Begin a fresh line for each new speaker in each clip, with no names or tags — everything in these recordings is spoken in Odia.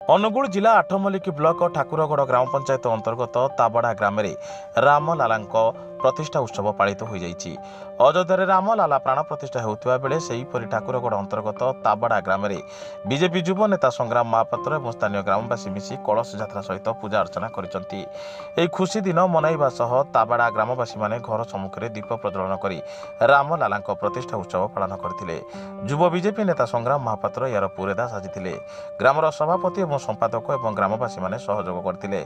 ଅନୁଗୁଳ ଜିଲ୍ଲା ଆଠମଲ୍ଲିକ ବ୍ଲକ ଠାକୁରଗଡ଼ ଗ୍ରାମ ପଞ୍ଚାୟତ ଅନ୍ତର୍ଗତ ତାବଡ଼ା ଗ୍ରାମରେ ରାମଲାଲାଙ୍କ ପ୍ରତିଷ୍ଠା ଉତ୍ସବ ପାଳିତ ହୋଇଯାଇଛି। ଅଯୋଧ୍ୟାରେ ରାମଲାଲା ପ୍ରାଣ ପ୍ରତିଷ୍ଠା ହେଉଥିବା ବେଳେ ସେହିପରି ଠାକୁରଗଡ଼ ଅନ୍ତର୍ଗତ ତାବଡ଼ା ଗ୍ରାମରେ ବିଜେପି ଯୁବ ନେତା ସଂଗ୍ରାମ ମହାପାତ୍ର ଏବଂ ସ୍ଥାନୀୟ ଗ୍ରାମବାସୀ ମିଶି କଳସ ଯାତ୍ରା ସହିତ ପୂଜା ଅର୍ଚ୍ଚନା କରିଛନ୍ତି। ଏହି ଖୁସି ଦିନ ମନାଇବା ସହ ତାବଡ଼ା ଗ୍ରାମବାସୀମାନେ ଘର ସମ୍ମୁଖରେ ଦୀପ ପ୍ରଜ୍ୱଳନ କରି ରାମଲାଲାଙ୍କ ପ୍ରତିଷ୍ଠା ଉତ୍ସବ ପାଳନ କରିଥିଲେ। ଯୁବ ବିଜେପି ନେତା ସଂଗ୍ରାମ ମହାପାତ୍ର ଏହାର ପୁରେଦା ସାଜିଥିଲେ। ଗ୍ରାମର ସଭାପତି ଏବଂ ସମ୍ପାଦକ ଏବଂ ଗ୍ରାମବାସୀମାନେ ସହଯୋଗ କରିଥିଲେ।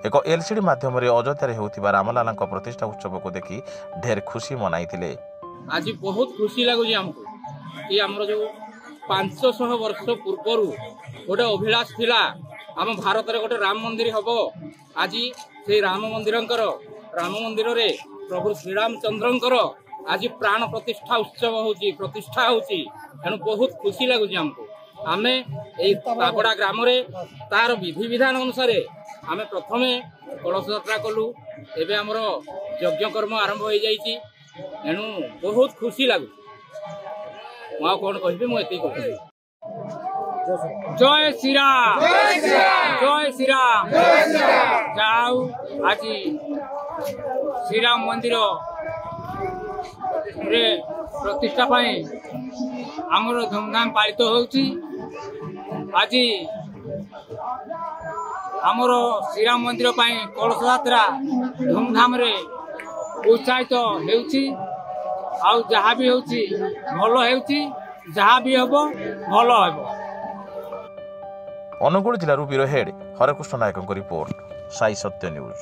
ଏକ ଏଲସିଡି ମାଧ୍ୟମରେ ଅଯୋଧ୍ୟାରେ ହେଉଥିବା ରାମଲାଲାଙ୍କ ପ୍ରତିଷ୍ଠା ଉତ୍ସବକୁ ଦେଖି ଢେର ଖୁସି ମନାଇଥିଲେ।
आज बहुत खुशी लगुच आमको कि आमर जो 500 वर्ष पूर्वर गोटे अभिलाष थिला आम भारत रे गोटे राम मंदिर हम। आज से राम मंदिर रे प्रभु श्रीरामचंद्र आज प्राण प्रतिष्ठा उत्सव प्रतिष्ठा होती तेणु बहुत खुशी लगुच आमको। आमे ताबड़ा ग्राम रे तार विधि विधान अनुसार आमे प्रथमे कलश यात्रा कलु। एबे हमर यज्ञ कर्म आरंभ हो जाइछि तेणु बहुत खुशी लगु। मैं कौन कहि मुझे जय श्री राम जय श्री राम जाऊ। आज श्रीराम मंदिर रे प्रतिष्ठा पाई आमर धूमधाम पालित होउछि। आज आमर श्रीराम मंदिर पाई कलश यात्रा धूमधाम रे उत्साहित हेउछि। आउ जहाँ भी होउछि भल हेउछि, जहाँ भी हबो भल हबो।
ଅନୁଗୁଳ ଜିଲ୍ଲାରୁ ବ୍ୟୁରୋ ହେଡ୍ ହରକୃଷ୍ଣ ନାୟକଙ୍କ ରିପୋର୍ଟ, ସାଇ ସତ୍ୟ ନ୍ୟୁଜ୍।